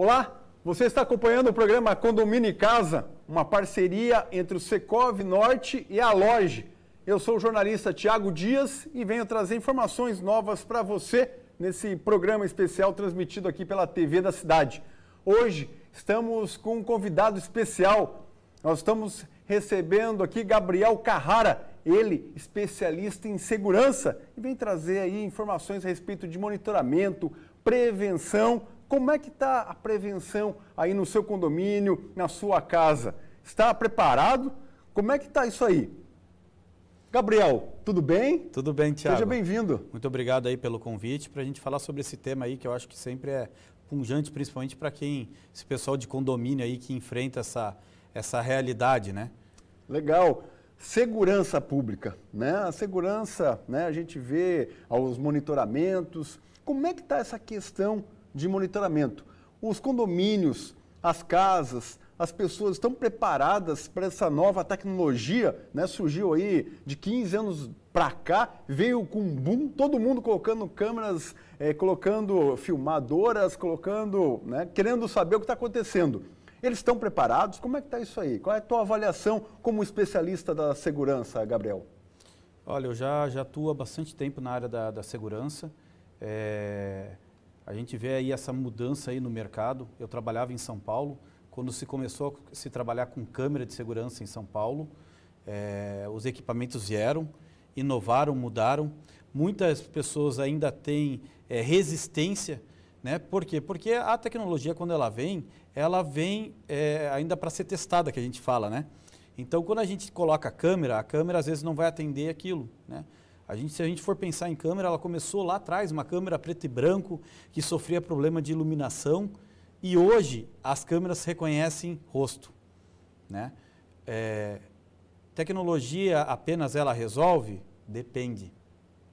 Olá, você está acompanhando o programa Condomínio e Casa, uma parceria entre o Secov Norte e a Loge. Eu sou o jornalista Tiago Dias e venho trazer informações novas para você nesse programa especial transmitido aqui pela TV da cidade. Hoje estamos com um convidado especial. Nós estamos recebendo aqui Gabriel Carrara, ele especialista em segurança, e vem trazer aí informações a respeito de monitoramento, prevenção. Como é que está a prevenção aí no seu condomínio, na sua casa? Está preparado? Como é que está isso aí? Gabriel, tudo bem? Tudo bem, Thiago. Seja bem-vindo. Muito obrigado aí pelo convite para a gente falar sobre esse tema aí que eu acho que sempre é pungente, principalmente para esse pessoal de condomínio aí que enfrenta essa realidade, né? Legal. Segurança pública, né? A segurança, né? A gente vê os monitoramentos. Como é que está essa questão de monitoramento? Os condomínios, as casas, as pessoas estão preparadas para essa nova tecnologia, né? Surgiu aí de 15 anos para cá, veio com um boom, todo mundo colocando câmeras, colocando filmadoras, colocando, né? Querendo saber o que está acontecendo. Eles estão preparados? Como é que está isso aí? Qual é a tua avaliação como especialista da segurança, Gabriel? Olha, eu já atuo há bastante tempo na área da segurança. A gente vê aí essa mudança aí no mercado. Eu trabalhava em São Paulo. Quando se começou a se trabalhar com câmera de segurança em São Paulo, os equipamentos vieram, inovaram, mudaram. Muitas pessoas ainda têm resistência, né? Por quê? Porque a tecnologia, quando ela vem ainda para ser testada, que a gente fala, né? Então, quando a gente coloca a câmera às vezes não vai atender aquilo, né? Se a gente for pensar em câmera, ela começou lá atrás, uma câmera preto e branco, que sofria problema de iluminação, e hoje as câmeras reconhecem rosto, né? Tecnologia apenas ela resolve? Depende.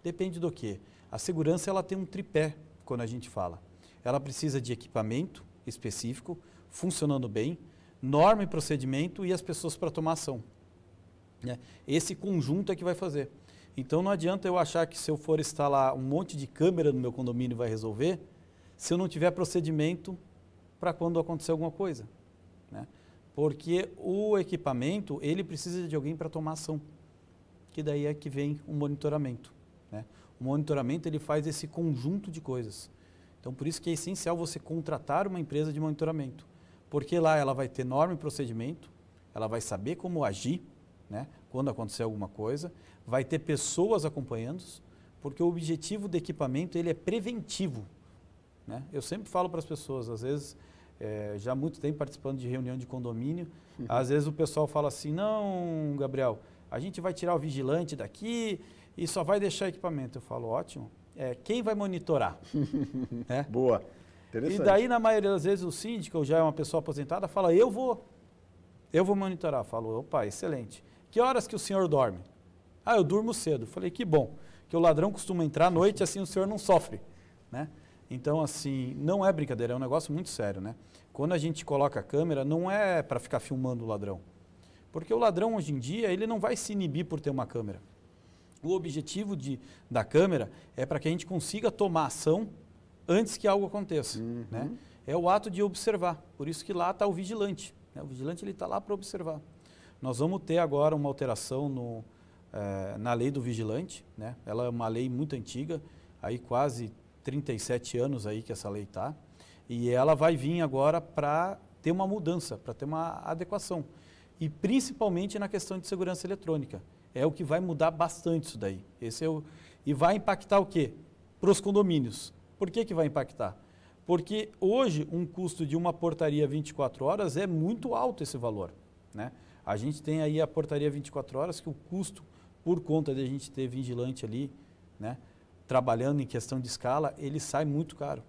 Depende do quê? A segurança ela tem um tripé, quando a gente fala. Ela precisa de equipamento específico, funcionando bem, norma e procedimento e as pessoas para tomar ação, né? Esse conjunto é que vai fazer. Então não adianta eu achar que se eu for instalar um monte de câmera no meu condomínio vai resolver, se eu não tiver procedimento para quando acontecer alguma coisa, né? Porque o equipamento, ele precisa de alguém para tomar ação, que daí é que vem o monitoramento, né? O monitoramento ele faz esse conjunto de coisas. Então, por isso que é essencial você contratar uma empresa de monitoramento, porque lá ela vai ter norma e procedimento, ela vai saber como agir, né, quando acontecer alguma coisa, vai ter pessoas acompanhando, porque o objetivo do equipamento ele é preventivo, né? Eu sempre falo para as pessoas, às vezes, já há muito tempo participando de reunião de condomínio, às vezes o pessoal fala assim, não, Gabriel, a gente vai tirar o vigilante daqui e só vai deixar equipamento. Eu falo, ótimo. Quem vai monitorar? Boa, interessante. E daí, na maioria das vezes, o síndico, já é uma pessoa aposentada, fala, eu vou monitorar. Eu falo, opa, excelente. Que horas que o senhor dorme? Eu durmo cedo. Falei, que bom, que o ladrão costuma entrar à noite, assim o senhor não sofre, né? Então, assim, não é brincadeira, é um negócio muito sério, né? Quando a gente coloca a câmera, não é para ficar filmando o ladrão. Porque o ladrão, hoje em dia, ele não vai se inibir por ter uma câmera. O objetivo da câmera é para que a gente consiga tomar ação antes que algo aconteça, né? É o ato de observar, por isso que lá está o vigilante, né? O vigilante está lá para observar. Nós vamos ter agora uma alteração na lei do vigilante, né? Ela é uma lei muito antiga, aí quase 37 anos aí que essa lei está, e ela vai vir agora para ter uma mudança, para ter uma adequação, e principalmente na questão de segurança eletrônica. É o que vai mudar bastante isso daí. E vai impactar o quê? Para os condomínios. Por que vai impactar? Porque hoje um custo de uma portaria 24 horas é muito alto esse valor, né? A gente tem aí a portaria 24 horas que o custo, por conta de a gente ter vigilante ali, né, trabalhando em questão de escala, ele sai muito caro.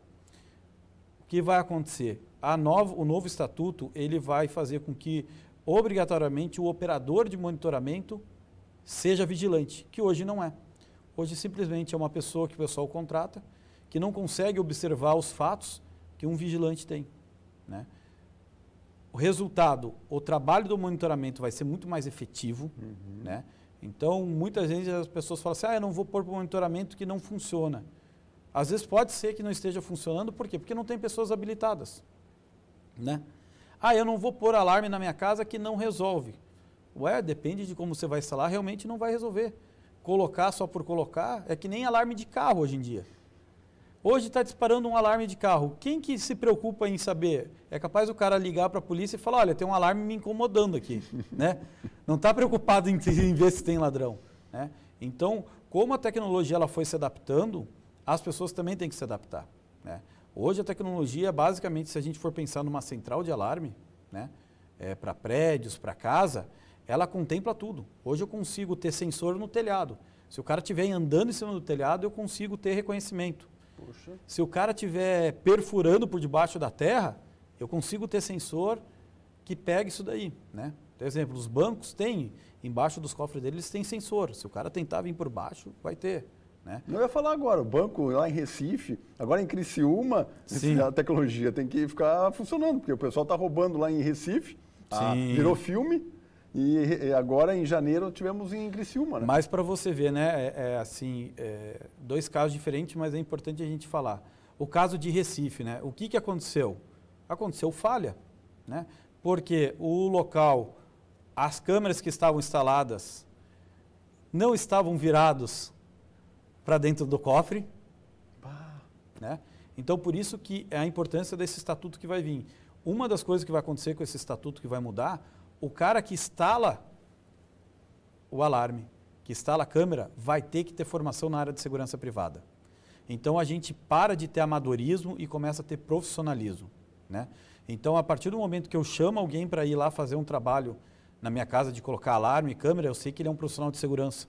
O que vai acontecer? O novo estatuto ele vai fazer com que obrigatoriamente o operador de monitoramento seja vigilante, que hoje não é. Hoje simplesmente é uma pessoa que o pessoal contrata, que não consegue observar os fatos que um vigilante tem, né? O resultado, o trabalho do monitoramento vai ser muito mais efetivo, né? Então, muitas vezes as pessoas falam assim, eu não vou pôr para o monitoramento que não funciona. Às vezes pode ser que não esteja funcionando, por quê? Porque não tem pessoas habilitadas. né? Ah, eu não vou pôr alarme na minha casa que não resolve. Ué, depende de como você vai instalar, realmente não vai resolver. Colocar só por colocar é que nem alarme de carro hoje em dia. Hoje está disparando um alarme de carro. Quem que se preocupa em saber? É capaz o cara ligar para a polícia e falar, olha, tem um alarme me incomodando aqui, né? Não está preocupado em ver se tem ladrão, né? Então, como a tecnologia ela foi se adaptando, as pessoas também têm que se adaptar, né? Hoje a tecnologia, basicamente, se a gente for pensar numa central de alarme, né, para prédios, para casa, ela contempla tudo. Hoje eu consigo ter sensor no telhado. Se o cara estiver andando em cima do telhado, eu consigo ter reconhecimento. Poxa. Se o cara estiver perfurando por debaixo da terra, eu consigo ter sensor que pegue isso daí, né? Por exemplo, os bancos têm, embaixo dos cofres deles tem sensor. Se o cara tentar vir por baixo, vai ter, né? Eu ia falar agora, o banco lá em Recife, agora em Criciúma, a tecnologia tem que ficar funcionando, porque o pessoal está roubando lá em Recife, virou filme, e agora em janeiro tivemos em Criciúma, né? Mas para você ver, né, dois casos diferentes, mas é importante a gente falar. O caso de Recife, né, o que aconteceu? Aconteceu falha, né? Porque o local, as câmeras que estavam instaladas não estavam virados para dentro do cofre, né? Então, por isso que é a importância desse estatuto que vai vir. Uma das coisas que vai acontecer com esse estatuto que vai mudar, o cara que instala o alarme, que instala a câmera, vai ter que ter formação na área de segurança privada. Então, a gente para de ter amadorismo e começa a ter profissionalismo, né? Então, a partir do momento que eu chamo alguém para ir lá fazer um trabalho na minha casa de colocar alarme e câmera, eu sei que ele é um profissional de segurança.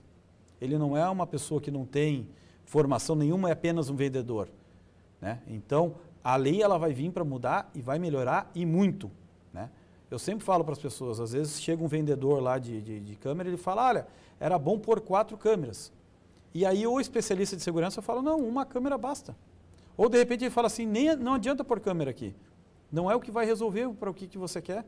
Ele não é uma pessoa que não tem formação nenhuma, é apenas um vendedor, né? Então, a lei ela vai vir para mudar e vai melhorar e muito, né? Eu sempre falo para as pessoas, às vezes chega um vendedor lá de câmera e ele fala, olha, era bom pôr 4 câmeras. E aí o especialista de segurança fala, não, uma câmera basta. Ou de repente ele fala assim, não adianta pôr câmera aqui. Não é o que vai resolver para o que você quer,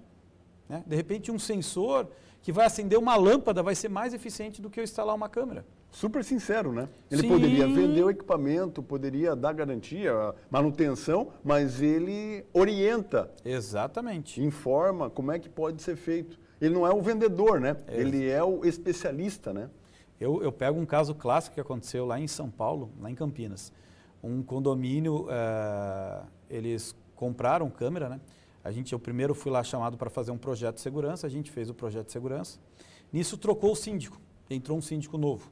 né? De repente um sensor que vai acender uma lâmpada vai ser mais eficiente do que eu instalar uma câmera. Super sincero, né? Ele Sim. poderia vender o equipamento, poderia dar garantia, manutenção, mas ele orienta. Exatamente. Informa como é que pode ser feito. Ele não é o vendedor, né? Ele é o especialista, né? Eu pego um caso clássico que aconteceu lá em São Paulo, lá em Campinas. Um condomínio, eles compraram câmera, né? Eu primeiro fui lá chamado para fazer um projeto de segurança, a gente fez o projeto de segurança. Nisso trocou o síndico, entrou um síndico novo,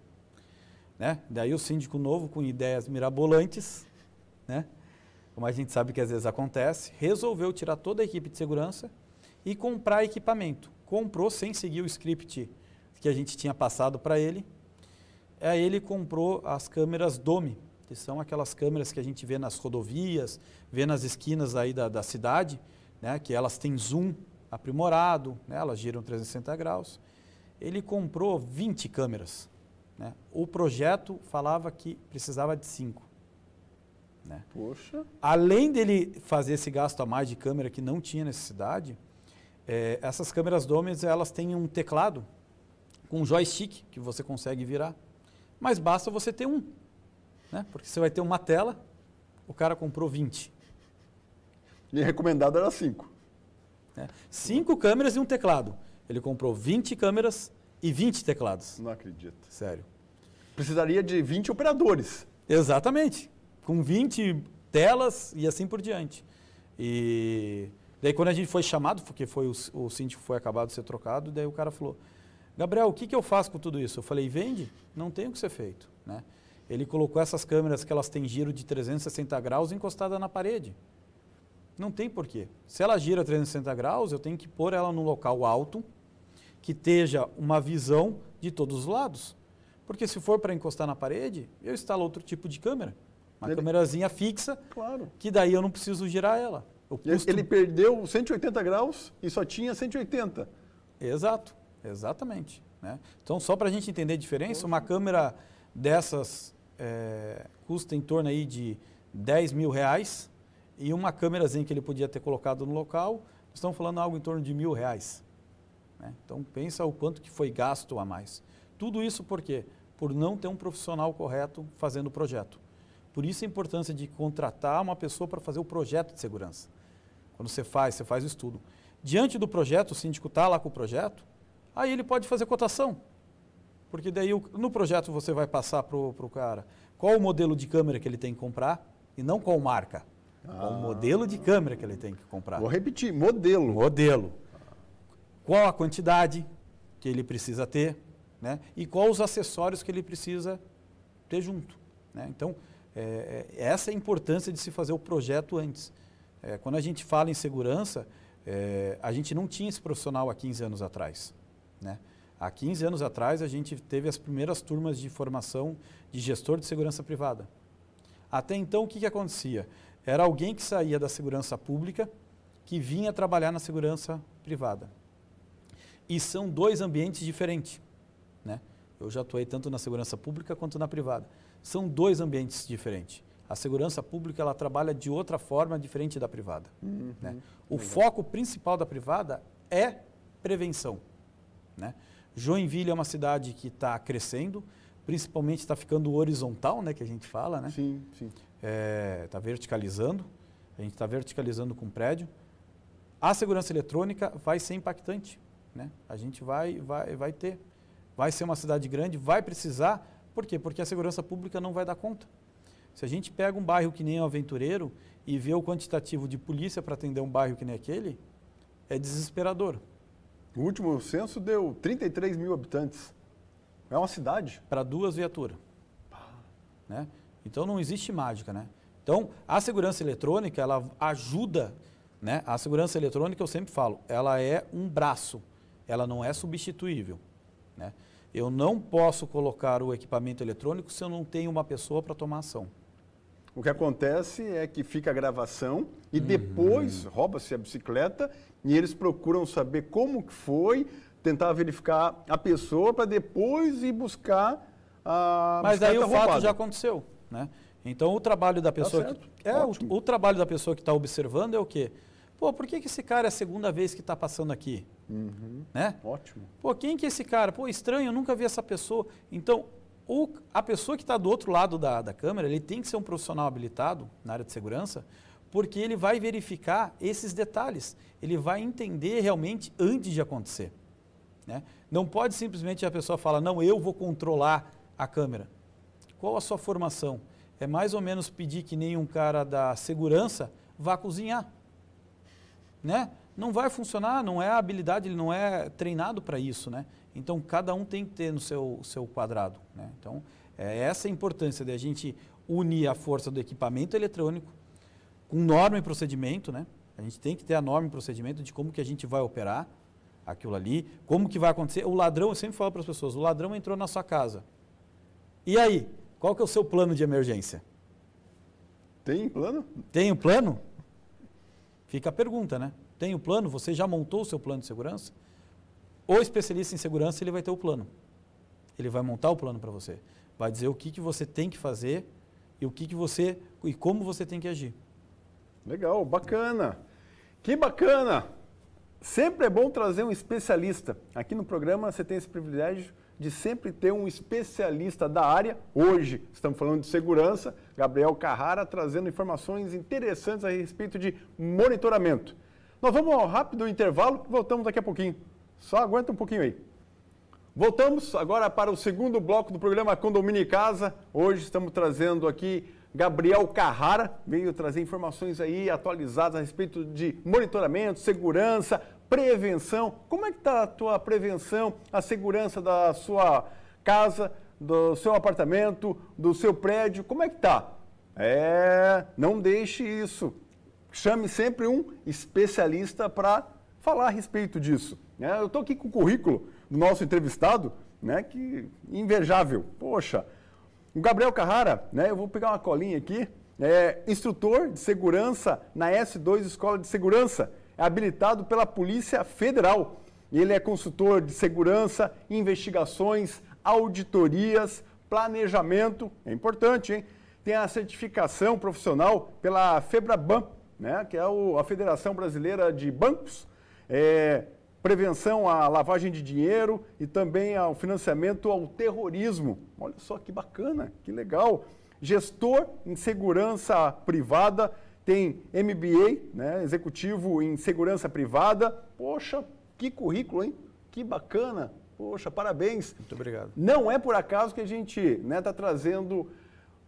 né? Daí o síndico novo, com ideias mirabolantes, né? Como a gente sabe que às vezes acontece, resolveu tirar toda a equipe de segurança e comprar equipamento. Comprou sem seguir o script que a gente tinha passado para ele. Aí ele comprou as câmeras Dome, que são aquelas câmeras que a gente vê nas rodovias, vê nas esquinas aí da cidade, né, que elas têm zoom aprimorado, né, elas giram 360 graus. Ele comprou 20 câmeras, né? O projeto falava que precisava de 5. Né? Poxa. Além dele fazer esse gasto a mais de câmera que não tinha necessidade, essas câmeras Domes, elas têm um teclado com um joystick que você consegue virar, mas basta você ter um, né? Porque você vai ter uma tela, o cara comprou 20. E recomendado era 5. 5 câmeras e um teclado. Ele comprou 20 câmeras e 20 teclados. Não acredito. Sério. Precisaria de 20 operadores. Exatamente. Com 20 telas e assim por diante. E daí quando a gente foi chamado, porque o síndico foi acabado de ser trocado, daí o cara falou, Gabriel, o que eu faço com tudo isso? Eu falei, vende, não tem o que ser feito, né? Ele colocou essas câmeras que elas têm giro de 360 graus encostada na parede. Não tem porquê. Se ela gira 360 graus, eu tenho que pôr ela num local alto, que esteja uma visão de todos os lados. Porque se for para encostar na parede, eu instalo outro tipo de câmera. Uma câmerazinha fixa, claro, que daí eu não preciso girar ela. Ele perdeu 180 graus e só tinha 180. Exato, exatamente. Né? Então, só para a gente entender a diferença, uma câmera dessas custa em torno aí de R$10.000 e uma câmerazinha que ele podia ter colocado no local, estamos falando algo em torno de R$1.000. Né? Então, pensa o quanto que foi gasto a mais. Tudo isso por quê? Por não ter um profissional correto fazendo o projeto. Por isso a importância de contratar uma pessoa para fazer o projeto de segurança. Quando você faz o estudo. Diante do projeto, o síndico está lá com o projeto, aí ele pode fazer cotação. Porque daí no projeto você vai passar para o cara qual o modelo de câmera que ele tem que comprar e não qual marca. Qual o modelo de câmera que ele tem que comprar. Vou repetir, modelo. Modelo. Qual a quantidade que ele precisa ter, né? E quais os acessórios que ele precisa ter junto. Né? Então, essa é a importância de se fazer o projeto antes. Quando a gente fala em segurança, a gente não tinha esse profissional há 15 anos atrás. Né? Há 15 anos atrás, a gente teve as primeiras turmas de formação de gestor de segurança privada. Até então, o que acontecia? Era alguém que saía da segurança pública que vinha trabalhar na segurança privada. E são dois ambientes diferentes. Né? Eu já atuei tanto na segurança pública quanto na privada. São dois ambientes diferentes. A segurança pública ela trabalha de outra forma diferente da privada. Né? O foco principal da privada é prevenção. Né? Joinville é uma cidade que está crescendo, principalmente está ficando horizontal, né, que a gente fala. Né? Sim, sim. Está verticalizando, a gente está verticalizando com o prédio. A segurança eletrônica vai ser impactante. Né? A gente vai ter. Vai ser uma cidade grande, vai precisar. Por quê? Porque a segurança pública não vai dar conta. Se a gente pega um bairro que nem o Aventureiro e vê o quantitativo de polícia para atender um bairro que nem aquele, é desesperador. O último censo deu 33 mil habitantes. É uma cidade. Para 2 viaturas. Né? Então não existe mágica. Né? Então a segurança eletrônica, ela ajuda. Né? A segurança eletrônica, eu sempre falo, ela é um braço, ela não é substituível. Né? Eu não posso colocar o equipamento eletrônico se eu não tenho uma pessoa para tomar ação. O que acontece é que fica a gravação e depois rouba-se a bicicleta e eles procuram saber como que foi, tentar verificar a pessoa para depois ir buscar a Mas daí o roubada. fato já aconteceu. Né? Então o trabalho da pessoa o trabalho da pessoa que está observando é o quê? Pô, por que esse cara é a segunda vez que está passando aqui? Né? Ótimo. Pô, quem que é esse cara? Pô, estranho, eu nunca vi essa pessoa. Então, a pessoa que está do outro lado da câmera, ele tem que ser um profissional habilitado na área de segurança, porque ele vai verificar esses detalhes. Ele vai entender realmente antes de acontecer. Né? Não pode simplesmente a pessoa falar, não, eu vou controlar a câmera. Qual a sua formação? É mais ou menos pedir que nem um cara da segurança vá cozinhar. Né? Não vai funcionar, não é a habilidade, ele não é treinado para isso. Né? Então, cada um tem que ter no seu quadrado. Né? Então, essa é a importância de a gente unir a força do equipamento eletrônico com norma e procedimento. Né? A gente tem que ter a norma e procedimento de como que a gente vai operar aquilo ali, como que vai acontecer. O ladrão, eu sempre falo para as pessoas, o ladrão entrou na sua casa. E aí, qual que é o seu plano de emergência? Tem plano? Tem um plano? Fica a pergunta, né? Tem o plano? Você já montou o seu plano de segurança? O especialista em segurança, ele vai ter o plano. Ele vai montar o plano para você. Vai dizer o que você tem que fazer e como você tem que agir. Legal, bacana. Que bacana! Sempre é bom trazer um especialista. Aqui no programa você tem esse privilégio de sempre ter um especialista da área. Hoje estamos falando de segurança, Gabriel Carrara trazendo informações interessantes a respeito de monitoramento. Nós vamos ao rápido intervalo e voltamos daqui a pouquinho. Só aguenta um pouquinho aí. Voltamos agora para o segundo bloco do programa Condomínio em Casa. Hoje estamos trazendo aqui Gabriel Carrara, veio trazer informações aí atualizadas a respeito de monitoramento, segurança, prevenção. Como é que está a tua prevenção, a segurança da sua casa, do seu apartamento, do seu prédio? Como é que está? Não deixe isso. Chame sempre um especialista para falar a respeito disso. Eu estou aqui com o currículo do nosso entrevistado, né, que invejável. Poxa, o Gabriel Carrara, né, eu vou pegar uma colinha aqui, instrutor de segurança na S2 Escola de Segurança, é habilitado pela Polícia Federal. Ele é consultor de segurança, investigações, auditorias, planejamento, é importante, hein? Tem a certificação profissional pela FEBRABAN, né, que é a Federação Brasileira de Bancos, prevenção à lavagem de dinheiro e também ao financiamento ao terrorismo. Olha só que bacana, que legal. Gestor em segurança privada, tem MBA, né, executivo em segurança privada. Poxa, que currículo, hein? Que bacana. Poxa, parabéns. Muito obrigado. Não é por acaso que a gente está trazendo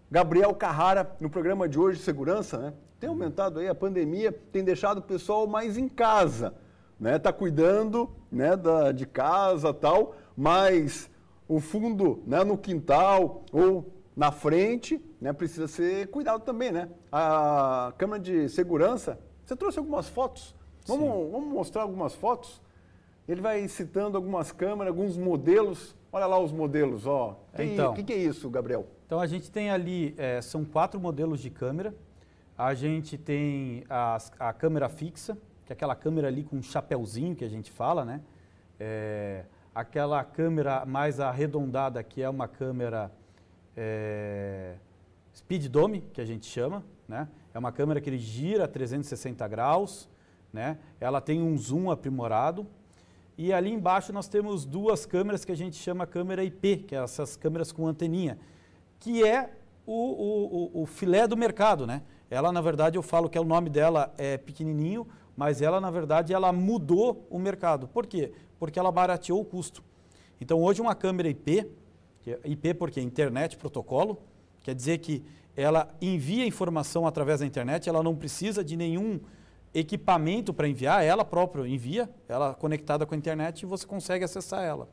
Gabriel Carrara no programa de hoje de segurança, né? Tem aumentado aí a pandemia, tem deixado o pessoal mais em casa, né? Tá cuidando, né, de casa e tal, mas o fundo, né, no quintal ou na frente, né, precisa ser cuidado também, né? A câmera de segurança, você trouxe algumas fotos? Vamos mostrar algumas fotos? Ele vai citando algumas câmeras, alguns modelos. Olha lá os modelos, ó. Então, o que é isso, Gabriel? Então a gente tem ali, são 4 modelos de câmera. A gente tem a câmera fixa, que é aquela câmera ali com um chapéuzinho que a gente fala, né? Aquela câmera mais arredondada, que é uma câmera Speed Dome, que a gente chama, né? É uma câmera que ele gira 360 graus, né? Ela tem um zoom aprimorado. E ali embaixo nós temos 2 câmeras que a gente chama câmera IP, que é essas câmeras com anteninha, que é o filé do mercado, né? Ela, na verdade, eu falo que o nome dela é pequenininho, mas ela, na verdade, ela mudou o mercado. Por quê? Porque ela barateou o custo. Então, hoje uma câmera IP, que é IP porque é internet protocolo, quer dizer que ela envia informação através da internet, ela não precisa de nenhum equipamento para enviar, ela própria envia, ela conectada com a internet e você consegue acessar ela.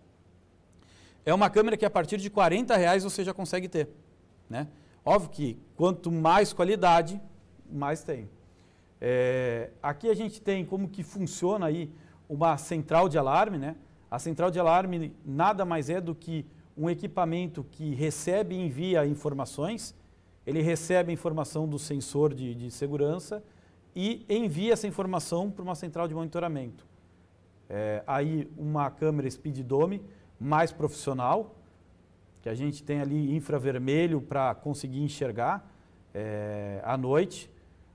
É uma câmera que a partir de R$40 você já consegue ter, né? Óbvio que quanto mais qualidade, mais tem. Aqui a gente tem como que funciona aí uma central de alarme, né? A central de alarme nada mais é do que um equipamento que recebe e envia informações, ele recebe a informação do sensor de segurança e envia essa informação para uma central de monitoramento. Aí uma câmera Speed Dome mais profissional, que a gente tem ali infravermelho para conseguir enxergar à noite.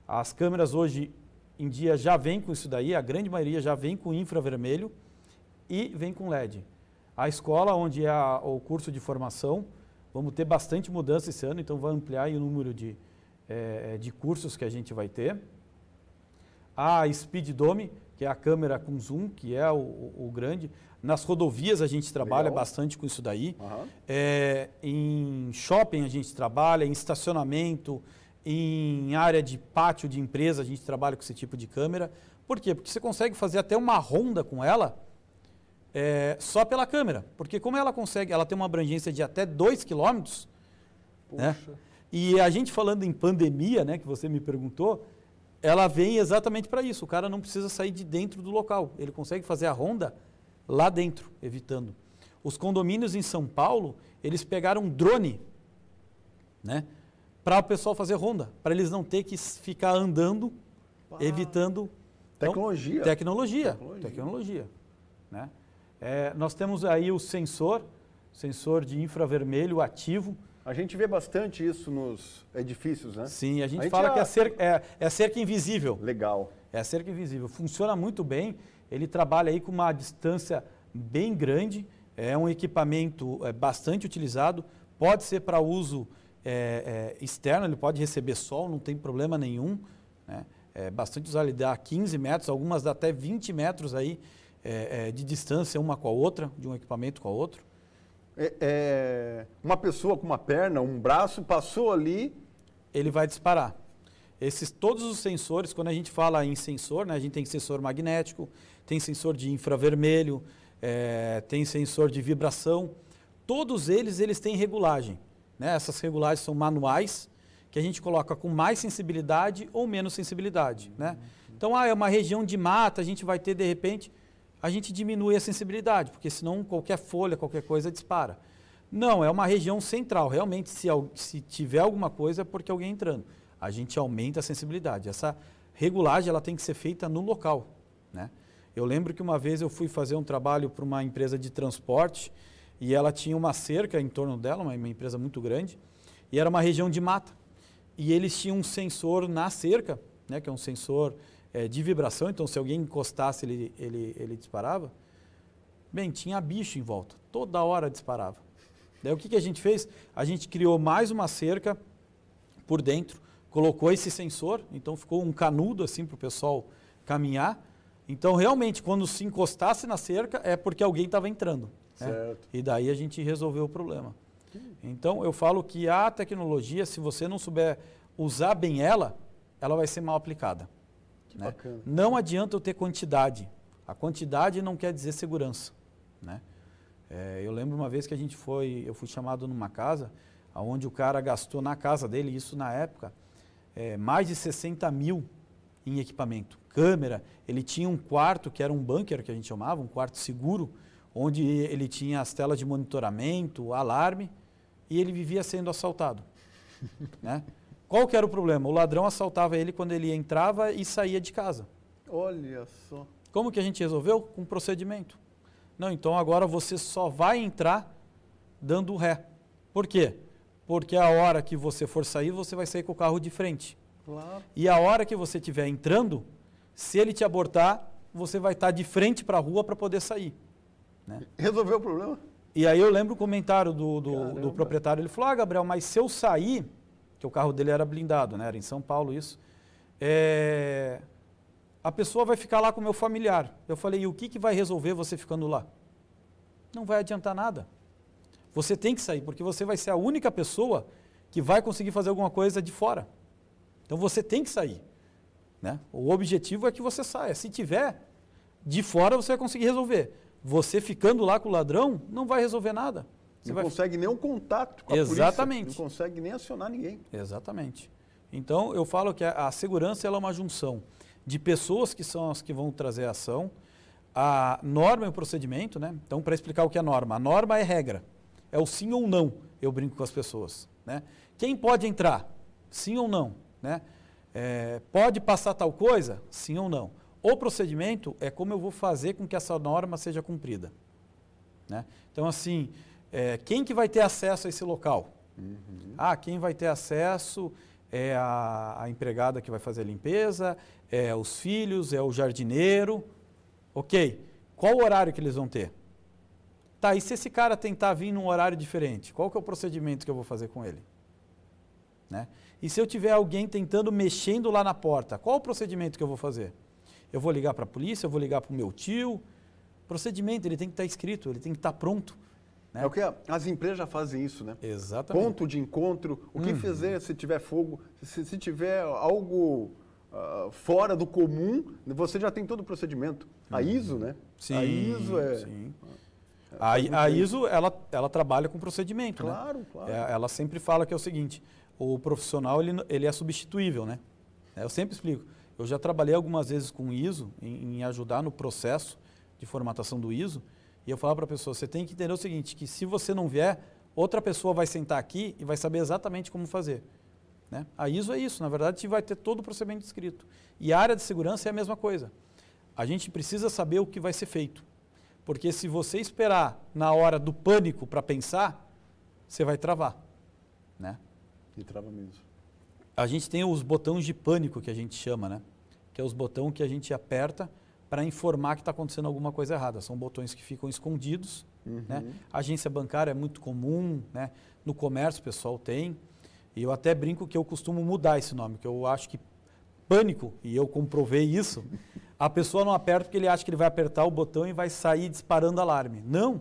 As câmeras hoje em dia já vêm com isso daí, a grande maioria já vem com infravermelho e vem com LED. A escola, onde é o curso de formação, vamos ter bastante mudança esse ano, então vai ampliar aí o número de cursos que a gente vai ter. A Speed Dome, que é a câmera com zoom, que é o grande. Nas rodovias a gente trabalha bastante com isso daí. Uhum. Em shopping a gente trabalha, em estacionamento, em área de pátio de empresa a gente trabalha com esse tipo de câmera. Por quê? Porque você consegue fazer até uma ronda com ela só pela câmera. Porque como ela tem uma abrangência de até 2 km, né? E a gente falando em pandemia, né, que você me perguntou, ela vem exatamente para isso. O cara não precisa sair de dentro do local. Ele consegue fazer a ronda lá dentro, evitando. Os condomínios em São Paulo, eles pegaram um drone, né, para o pessoal fazer ronda, para eles não ter que ficar andando, evitando... Tecnologia. Então, tecnologia. Né? Nós temos aí o sensor de infravermelho ativo. A gente vê bastante isso nos edifícios, né? Sim, a gente fala que é cerca invisível. Legal. É a cerca invisível. Funciona muito bem. Ele trabalha aí com uma distância bem grande. É um equipamento bastante utilizado. Pode ser para uso externo, ele pode receber sol, não tem problema nenhum. Né? Bastante usado, ele dá 15 metros, algumas dá até 20 metros aí, de distância uma com a outra, de um equipamento com a outro. Uma pessoa com uma perna, um braço, passou ali... Ele vai disparar. Todos os sensores, quando a gente fala em sensor, né, a gente tem sensor magnético, tem sensor de infravermelho, tem sensor de vibração. Todos eles têm regulagem. Né? Essas regulagens são manuais, que a gente coloca com mais sensibilidade ou menos sensibilidade. Né? Então, é uma região de mata, a gente vai ter, de repente... a gente diminui a sensibilidade, porque senão qualquer folha, qualquer coisa dispara. Não, é uma região central. Realmente, se tiver alguma coisa, é porque alguém entrando. A gente aumenta a sensibilidade. Essa regulagem ela tem que ser feita no local. Né? Eu lembro que uma vez eu fui fazer um trabalho para uma empresa de transporte e ela tinha uma cerca em torno dela, uma empresa muito grande, e era uma região de mata. E eles tinham um sensor na cerca, né, que é um sensor... de vibração, então se alguém encostasse, ele disparava. Bem, tinha bicho em volta, toda hora disparava. Daí o que a gente fez? A gente criou mais uma cerca por dentro, colocou esse sensor, então ficou um canudo assim para o pessoal caminhar. Então, realmente, quando se encostasse na cerca, é porque alguém estava entrando. Né? E daí a gente resolveu o problema. Então, eu falo que a tecnologia, se você não souber usar bem ela, ela vai ser mal aplicada. Né? Bacana. Não adianta eu ter quantidade. A quantidade não quer dizer segurança. Né? Eu lembro uma vez que eu fui chamado numa casa, onde o cara gastou na casa dele, isso na época, mais de 60 mil em equipamento. Câmera, ele tinha um quarto que era um bunker, que a gente chamava, um quarto seguro, onde ele tinha as telas de monitoramento, alarme, e ele vivia sendo assaltado. Né? Qual que era o problema? O ladrão assaltava ele quando ele entrava e saía de casa. Olha só. Como que a gente resolveu? Com um procedimento. Não, então agora você só vai entrar dando ré. Por quê? Porque a hora que você for sair, você vai sair com o carro de frente. Claro. E a hora que você estiver entrando, se ele te abortar, você vai estar de frente para a rua para poder sair. Né? Resolveu o problema? E aí eu lembro o comentário do proprietário, ele falou, Gabriel, mas se eu sair, que o carro dele era blindado, né? Era em São Paulo isso, a pessoa vai ficar lá com o meu familiar. Eu falei, e o que vai resolver você ficando lá? Não vai adiantar nada. Você tem que sair, porque você vai ser a única pessoa que vai conseguir fazer alguma coisa de fora. Então você tem que sair. Né? O objetivo é que você saia. Se tiver de fora, você vai conseguir resolver. Você ficando lá com o ladrão, não vai resolver nada. Você não consegue nem um contato com a polícia. Exatamente. Não consegue nem acionar ninguém. Exatamente. Então, eu falo que a segurança ela é uma junção de pessoas que são as que vão trazer a ação, a norma e o procedimento, né? Então, para explicar o que é norma, a norma é regra, é o sim ou não, eu brinco com as pessoas. Né? Quem pode entrar? Sim ou não? Né? Pode passar tal coisa? Sim ou não? O procedimento é como eu vou fazer com que essa norma seja cumprida. Né? Então, assim, quem que vai ter acesso a esse local? Uhum. Quem vai ter acesso é a empregada que vai fazer a limpeza, é os filhos, é o jardineiro. Ok, qual o horário que eles vão ter? Tá, e se esse cara tentar vir num horário diferente, qual que é o procedimento que eu vou fazer com ele? Né? E se eu tiver alguém tentando, mexendo lá na porta, qual o procedimento que eu vou fazer? Eu vou ligar para a polícia, eu vou ligar para o meu tio. Procedimento, ele tem que estar escrito, ele tem que estar pronto. Né? É o que as empresas já fazem isso, né? Exatamente. Ponto de encontro, o que fizer se tiver fogo, se tiver algo fora do comum, você já tem todo o procedimento. A ISO, né? Sim, a ISO é... Sim. A ISO, ela trabalha com procedimento, claro, né? Claro. Ela sempre fala que é o seguinte, o profissional ele é substituível, né? Eu sempre explico. Eu já trabalhei algumas vezes com ISO, em ajudar no processo de formatação do ISO, e eu falo para a pessoa, você tem que entender o seguinte, que se você não vier, outra pessoa vai sentar aqui e vai saber exatamente como fazer. Né? A ISO é isso, na verdade, a gente vai ter todo o procedimento escrito. E a área de segurança é a mesma coisa. A gente precisa saber o que vai ser feito. Porque se você esperar na hora do pânico para pensar, você vai travar. Né? E trava mesmo. A gente tem os botões de pânico que a gente chama, né? Que é os botões que a gente aperta para informar que está acontecendo alguma coisa errada. São botões que ficam escondidos. Né? A agência bancária é muito comum, né? No comércio o pessoal tem. E eu até brinco que eu costumo mudar esse nome, que eu acho que pânico, e eu comprovei isso, a pessoa não aperta porque ele acha que ele vai apertar o botão e vai sair disparando alarme. Não,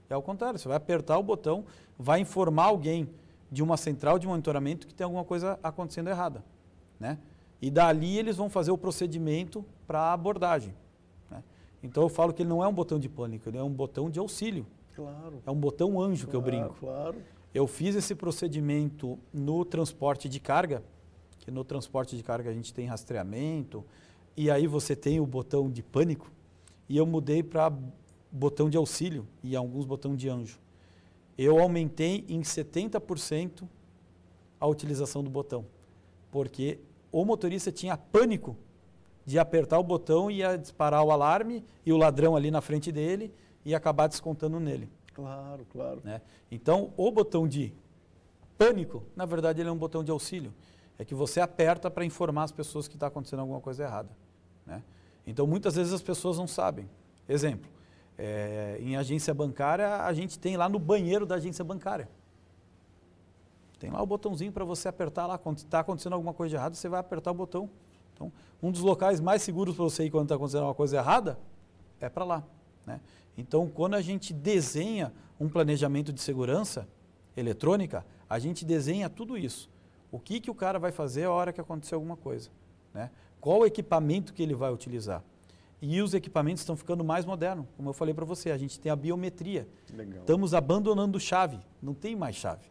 é ao contrário, você vai apertar o botão, vai informar alguém de uma central de monitoramento que tem alguma coisa acontecendo errada. Né? E dali eles vão fazer o procedimento para a abordagem. Né? Então eu falo que ele não é um botão de pânico, ele é um botão de auxílio. Claro. É um botão anjo que eu brinco. Claro. Eu fiz esse procedimento no transporte de carga, que no transporte de carga a gente tem rastreamento, e aí você tem o botão de pânico, e eu mudei para botão de auxílio e alguns botões de anjo. Eu aumentei em 70% a utilização do botão, porque o motorista tinha pânico de apertar o botão e ia disparar o alarme e o ladrão ali na frente dele ia acabar descontando nele. Claro, claro. Né? Então, o botão de pânico, na verdade, ele é um botão de auxílio. É que você aperta para informar as pessoas que está acontecendo alguma coisa errada. Né? Então, muitas vezes as pessoas não sabem. Exemplo, em agência bancária, a gente tem lá no banheiro da agência bancária. Tem lá o botãozinho para você apertar lá. Quando está acontecendo alguma coisa de errado, você vai apertar o botão. Então, um dos locais mais seguros para você ir quando está acontecendo uma coisa errada é para lá, né? Então, quando a gente desenha um planejamento de segurança eletrônica, a gente desenha tudo isso. O que o cara vai fazer a hora que acontecer alguma coisa, né? Qual o equipamento que ele vai utilizar. E os equipamentos estão ficando mais modernos. Como eu falei para você, a gente tem a biometria. Legal. Estamos abandonando chave, não tem mais chave.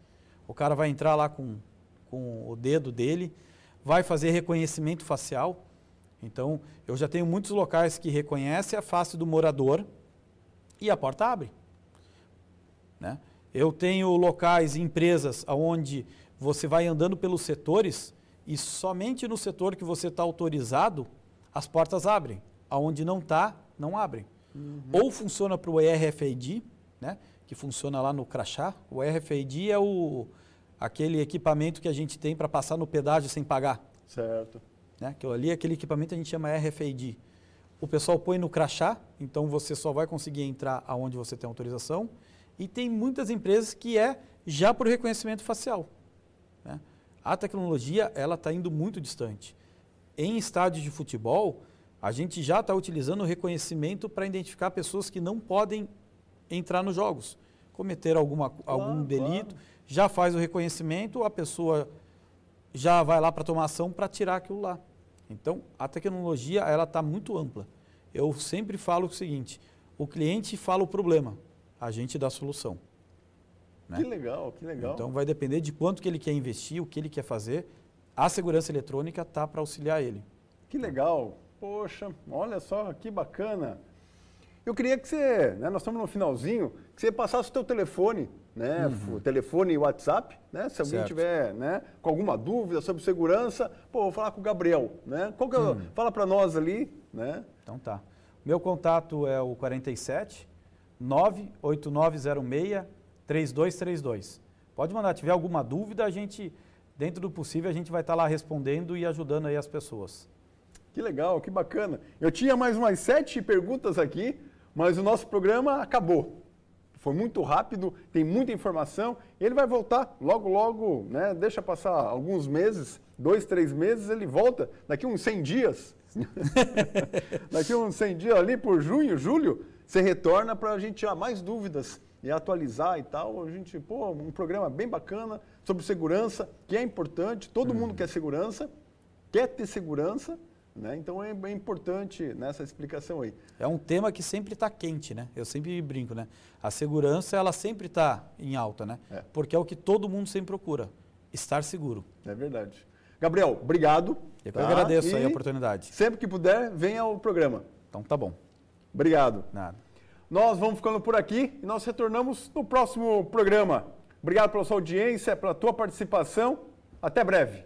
O cara vai entrar lá com o dedo dele, vai fazer reconhecimento facial. Então, eu já tenho muitos locais que reconhecem a face do morador e a porta abre, né? Eu tenho locais e empresas onde você vai andando pelos setores e somente no setor que você está autorizado, as portas abrem. Aonde não está, não abrem. Ou funciona para o RFID, né? Que funciona lá no crachá. O RFID é aquele equipamento que a gente tem para passar no pedágio sem pagar. Certo. Né? Aquele equipamento a gente chama RFID. O pessoal põe no crachá, então você só vai conseguir entrar aonde você tem autorização. E tem muitas empresas que é já por reconhecimento facial, né? A tecnologia ela está indo muito distante. Em estádios de futebol, a gente já está utilizando o reconhecimento para identificar pessoas que não podem entrar nos jogos. Cometer algum delito, já faz o reconhecimento, a pessoa já vai lá para tomar ação para tirar aquilo lá. Então, a tecnologia ela está muito ampla. Eu sempre falo o seguinte, o cliente fala o problema, a gente dá a solução, né? Que legal, que legal. Então, vai depender de quanto que ele quer investir, o que ele quer fazer. A segurança eletrônica está para auxiliar ele. Que legal. Poxa, olha só, que bacana. Eu queria que você, né, nós estamos no finalzinho, que você passasse o teu telefone, né, o telefone e o WhatsApp, né, se alguém tiver, né, com alguma dúvida sobre segurança, pô, vou falar com o Gabriel, né, qual que é, fala para nós ali, né. Então tá. Meu contato é o 47 98906 3232. Pode mandar, tiver alguma dúvida, a gente, dentro do possível, a gente vai estar lá respondendo e ajudando aí as pessoas. Que legal, que bacana. Eu tinha mais umas 7 perguntas aqui, mas o nosso programa acabou. Foi muito rápido, tem muita informação. Ele vai voltar logo, logo, né? Deixa passar alguns meses, 2, 3 meses, ele volta daqui uns 100 dias. Daqui uns 100 dias ali por junho, julho, você retorna para a gente tirar mais dúvidas e atualizar e tal. A gente, pô, um programa bem bacana sobre segurança, que é importante. Todo mundo quer segurança, quer ter segurança. Né? Então é bem importante nessa explicação aí. É um tema que sempre está quente, né? Eu sempre brinco, né? A segurança ela sempre está em alta, né? Porque é o que todo mundo sempre procura, estar seguro. É verdade. Gabriel, obrigado. Eu que agradeço aí a oportunidade. Sempre que puder, venha ao programa. Então tá bom. Obrigado. Nada. Nós vamos ficando por aqui e nós retornamos no próximo programa. Obrigado pela sua audiência, pela tua participação. Até breve.